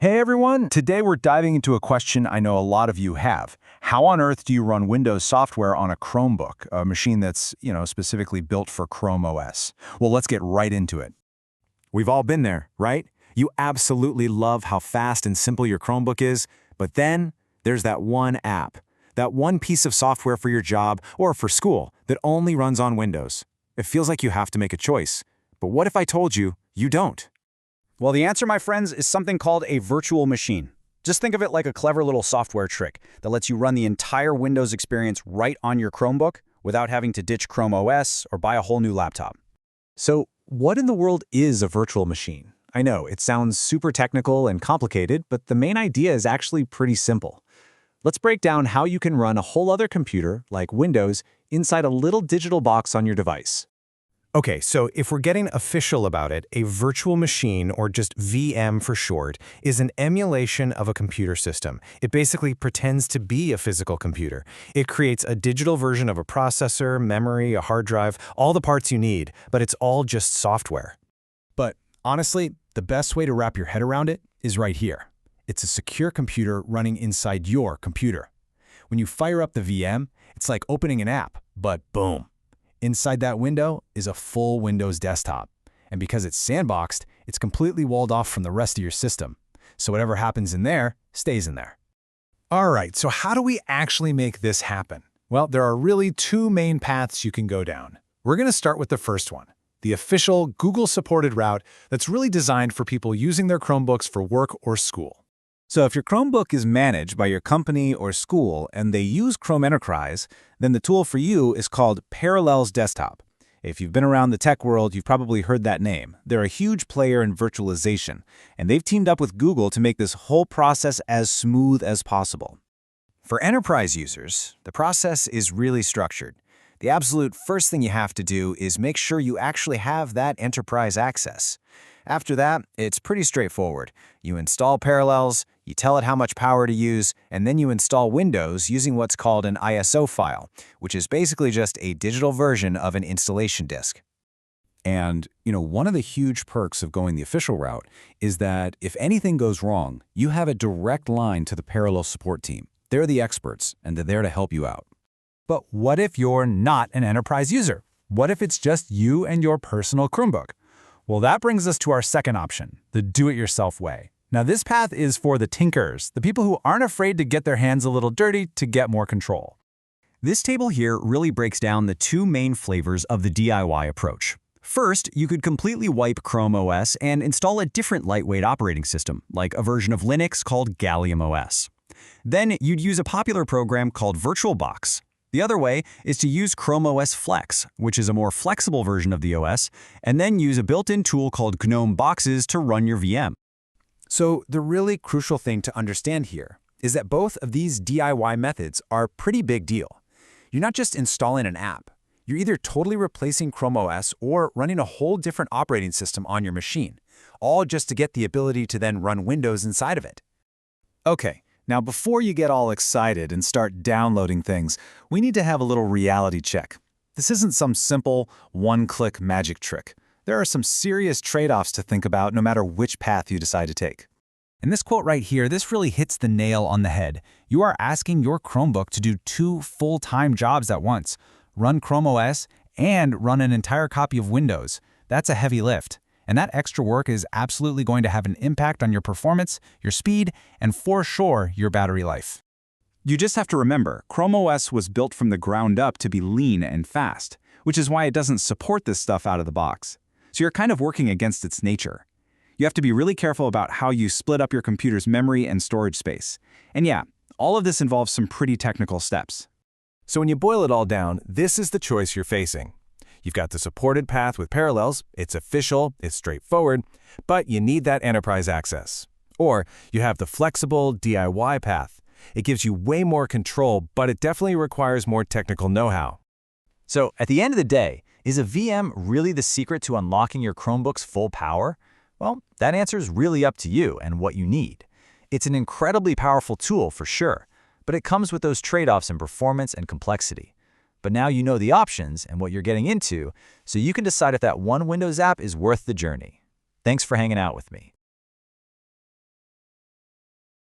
Hey everyone! Today we're diving into a question I know a lot of you have. How on earth do you run Windows software on a Chromebook, a machine that's, specifically built for Chrome OS? Well, let's get right into it. We've all been there, right? You absolutely love how fast and simple your Chromebook is, but then there's that one app, that one piece of software for your job or for school that only runs on Windows. It feels like you have to make a choice. But what if I told you you don't? Well, the answer, my friends, is something called a virtual machine. Just think of it like a clever little software trick that lets you run the entire Windows experience right on your Chromebook without having to ditch Chrome OS or buy a whole new laptop. So, what in the world is a virtual machine? I know, it sounds super technical and complicated, but the main idea is actually pretty simple. Let's break down how you can run a whole other computer, like Windows, inside a little digital box on your device. Okay, so if we're getting official about it, a virtual machine, or just VM for short, is an emulation of a computer system. It basically pretends to be a physical computer. It creates a digital version of a processor, memory, a hard drive, all the parts you need, but it's all just software. But honestly, the best way to wrap your head around it is right here. It's a secure computer running inside your computer. When you fire up the VM, it's like opening an app, but boom. Inside that window is a full Windows desktop. And because it's sandboxed, it's completely walled off from the rest of your system. So whatever happens in there stays in there. All right, so how do we actually make this happen? Well, there are really two main paths you can go down. We're going to start with the first one, the official Google-supported route that's really designed for people using their Chromebooks for work or school. So if your Chromebook is managed by your company or school and they use Chrome Enterprise, then the tool for you is called Parallels Desktop. If you've been around the tech world, you've probably heard that name. They're a huge player in virtualization, and they've teamed up with Google to make this whole process as smooth as possible. For enterprise users, the process is really structured. The absolute first thing you have to do is make sure you actually have that enterprise access. After that, it's pretty straightforward. You install Parallels, you tell it how much power to use, and then you install Windows using what's called an ISO file, which is basically just a digital version of an installation disk. And, one of the huge perks of going the official route is that if anything goes wrong, you have a direct line to the Parallels support team. They're the experts, and they're there to help you out. But what if you're not an enterprise user? What if it's just you and your personal Chromebook? Well, that brings us to our second option, the do-it-yourself way. Now, this path is for the tinkers, the people who aren't afraid to get their hands a little dirty to get more control. This table here really breaks down the two main flavors of the DIY approach. First, you could completely wipe Chrome OS and install a different lightweight operating system, like a version of Linux called Gallium OS. Then you'd use a popular program called VirtualBox. The other way is to use Chrome OS Flex, which is a more flexible version of the OS, and then use a built-in tool called GNOME Boxes to run your VM. So the really crucial thing to understand here is that both of these DIY methods are a pretty big deal. You're not just installing an app. You're either totally replacing Chrome OS or running a whole different operating system on your machine, all just to get the ability to then run Windows inside of it. Okay, now before you get all excited and start downloading things, we need to have a little reality check. This isn't some simple, one-click magic trick. There are some serious trade-offs to think about no matter which path you decide to take. In this quote right here, this really hits the nail on the head. You are asking your Chromebook to do two full-time jobs at once, run Chrome OS and run an entire copy of Windows. That's a heavy lift. And that extra work is absolutely going to have an impact on your performance, your speed, and for sure, your battery life. You just have to remember, Chrome OS was built from the ground up to be lean and fast, which is why it doesn't support this stuff out of the box. So you're kind of working against its nature. You have to be really careful about how you split up your computer's memory and storage space. And yeah, all of this involves some pretty technical steps. So when you boil it all down, this is the choice you're facing. You've got the supported path with Parallels, it's official, it's straightforward, but you need that enterprise access. Or you have the flexible DIY path. It gives you way more control, but it definitely requires more technical know-how. So at the end of the day, is a VM really the secret to unlocking your Chromebook's full power? Well, that answer is really up to you and what you need. It's an incredibly powerful tool for sure, but it comes with those trade-offs in performance and complexity. But now you know the options and what you're getting into, so you can decide if that one Windows app is worth the journey. Thanks for hanging out with me.